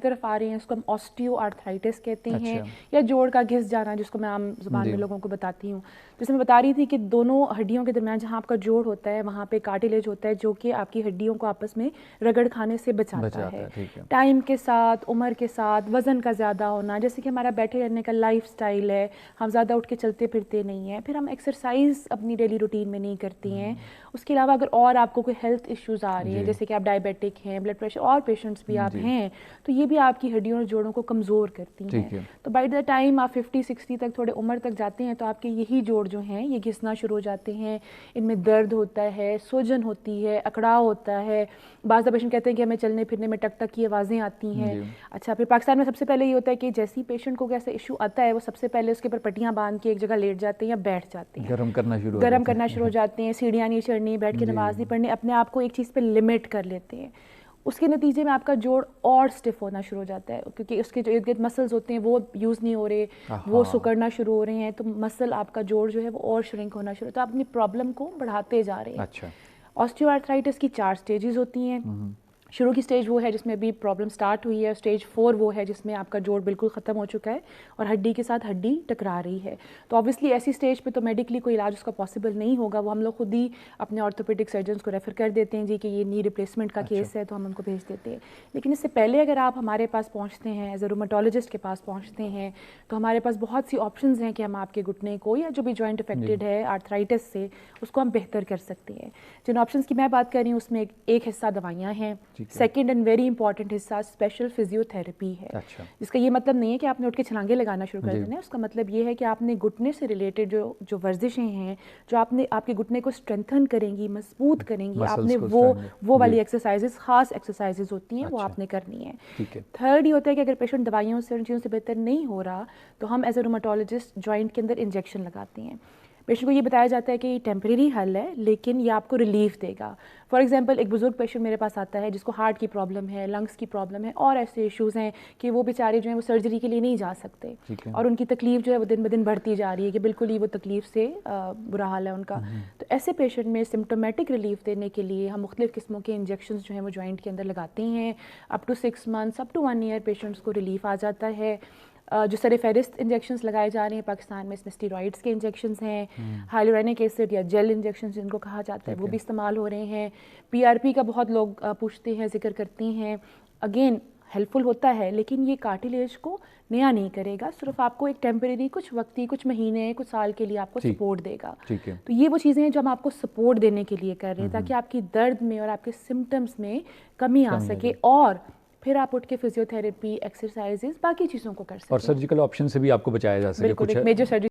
طرف آ رہے ہیں، اس کو ہم آسٹیو آرتھرائٹس کہتے ہیں، یا جوڑ کا گھس جانا جس کو میں عام زبان میں لوگوں کو بتاتی ہوں. جیسے میں بتا رہی تھی کہ دونوں ہڈیوں کے درمیان جہاں آپ کا جوڑ ہوتا ہے وہاں پہ کارٹیلیج ہوتا ہے جو کہ آپ کی ہڈیوں کو آپس میں رگڑ کھانے سے بچاتا ہے. ٹائم کے ساتھ، عمر کے ساتھ، وزن کا زیادہ ہونا، جیسے کہ ہمارا بیٹھے رہنے کا لائف سٹائل ہے، ہم زیادہ اٹھ کے چلتے پھرتے نہیں ہیں، پھر ہم ایکسرسائز اپنی ڈیلی روٹین میں نہیں کرتی ہیں. اس کے علاوہ اگر اور آپ کو کوئی ہیلتھ ایشوز آ رہے ہیں جیسے کہ آپ ڈائبیٹک ہیں، بلڈ پریشر اور پیشنٹس بھی آپ ہیں، تو یہ بھی آپ کی ہڈیوں اور جوڑوں کو کمزور کرتی ہیں. تو بائی دا ٹائم آپ 50-60 تک تھوڑے عمر تک جاتے ہیں تو آپ کے یہی جوڑ جو ہیں یہ گھسنا شروع ہو جاتے ہیں. ان میں درد ہوتا ہے، سوجن ہوتی ہے، اکڑاؤ ہوتا ہے. بعض پیشنٹ کہتے ہیں کہ ہمیں چلنے پھرنے میں ٹک ٹک کی آوازیں آتی ہیں. اچھا، پھر پاکستان میں سب سے پہلے یہ ہوتا ہے کہ جیسی پیشنٹ کو ایسا ایشو آتا ہے وہ سب سے پہلے اس کے اوپر پٹیاں باندھ کے ایک جگہ لیٹ جاتے ہیں یا بیٹھ جاتے ہیں، گرم کرنا شروع ہو جاتے ہیں، سیڑھیاں نہیں چڑھنی، بیٹھ کے نماز نہیں پڑھنی، اپنے آپ کو ایک چیز پہ لمٹ کر لیتے ہیں. اس کے نتیجے میں آپ کا جوڑ اور سٹف ہونا شروع ہو جاتا ہے کیونکہ اس کے جو ارد گرد مسلز ہوتے ہیں وہ یوز نہیں ہو رہے، وہ سکڑنا شروع ہو رہے ہیں، تو مسل آپ کا جوڑ جو ہے وہ اور شرنک ہونا شروع، تو آپ اپنی پرابلم کو بڑھاتے جا رہے ہیں. آسٹیو آرتھرائٹس کی 4 سٹیجز ہوتی ہیں. شروع کی سٹیج وہ ہے جس میں ابھی پرابلم سٹارٹ ہوئی ہے. سٹیج 4 وہ ہے جس میں آپ کا جوڑ بالکل ختم ہو چکا ہے اور ہڈی کے ساتھ ہڈی ٹکرا رہی ہے. تو آبویسلی ایسی سٹیج پہ تو میڈیکلی کوئی علاج اس کا پاسبل نہیں ہوگا، وہ ہم لوگ خود ہی اپنے آرتھوپیڈک سرجنس کو ریفر کر دیتے ہیں جی کہ یہ نی ریپلیسمنٹ کا کیس ہے تو ہم ان کو بھیج دیتے ہیں. لیکن اس سے پہلے اگر آپ ہمارے پاس پہنچتے ہیں ایز اے رومیٹولوجسٹ کے پاس پہنچتے ہیں تو ہمارے پاس بہت سی آپشنز ہیں کہ ہم آپ کے گھٹنے کو یا جو بھی جوائنٹ افیکٹڈ ہے آرتھرائٹس سے اس کو ہم بہتر کر سکتے ہیں. جن آپشنز کی میں بات کر رہی ہوں اس میں ایک حصہ دوائیاں ہیں. سیکنڈ اینڈ ویری امپورٹنٹ حصہ اسپیشل فزیوتھیراپی ہے. جس کا یہ مطلب نہیں ہے کہ آپ نے اٹھ کے چھلانگے لگانا شروع کر دینا ہے، اس کا مطلب یہ ہے کہ آپ نے گھٹنے سے ریلیٹڈ جو ورزشیں ہیں جو آپ کے گھٹنے کو اسٹرینتھن کریں گی، مضبوط کریں گی، آپ نے وہ والی ایکسرسائزز، خاص ایکسرسائزز ہوتی ہیں وہ آپ نے کرنی ہے. تھرڈ یہ ہوتا ہے کہ اگر پیشنٹ دوائیوں سے ان چیزوں سے بہتر نہیں ہو رہا تو ہم ایز اے رومیٹولوجسٹ جوائنٹ کے اندر انجیکشن لگاتے ہیں. پیشنٹ کو یہ بتایا جاتا ہے کہ یہ ٹیمپریری حل ہے لیکن یہ آپ کو ریلیف دے گا. فار ایگزامپل ایک بزرگ پیشنٹ میرے پاس آتا ہے جس کو ہارٹ کی پرابلم ہے، لنگس کی پرابلم ہے اور ایسے ایشوز ہیں کہ وہ بیچارے جو ہیں وہ سرجری کے لیے نہیں جا سکتے اور ان کی تکلیف جو ہے وہ دن بدن بڑھتی جا رہی ہے کہ بالکل ہی وہ تکلیف سے برا حال ہے ان کا. تو ایسے پیشنٹ میں سمپٹومیٹک ریلیف دینے کے لیے ہم مختلف قسموں کے انجیکشنز جو ہیں وہ جوائنٹ کے اندر لگاتے ہیں. Up to 6 months up to 1 year patients کو ریلیف آ جاتا ہے. جو سر فہرست انجیکشنز لگائے جا رہے ہیں پاکستان میں اس میں اسٹیرائڈس کے انجیکشنز ہیں، ہائلورونک ایسڈ یا جیل انجیکشنز جن کو کہا جاتا ہے وہ بھی استعمال ہو رہے ہیں. PRP کا بہت لوگ پوچھتے ہیں، ذکر کرتے ہیں. اگین ہیلپ فل ہوتا ہے لیکن یہ کارٹیلیج کو نیا نہیں کرے گا، صرف آپ کو ایک ٹیمپریری کچھ وقتی کچھ مہینے کچھ سال کے لیے آپ کو سپورٹ دے گا. تو یہ وہ چیزیں ہیں جو ہم آپ کو سپورٹ دینے کے لیے کر رہے ہیں تاکہ آپ کی درد میں اور آپ کے سمٹمز میں کمی آ سکے اور پھر آپ اٹھ کے فزیوتھیراپی، ایکسرسائزز، باقی چیزوں کو کر سکیں. اور سرجیکل آپشن سے بھی آپ کو بچایا جا سکے. بالکل، ایک میجر سرجری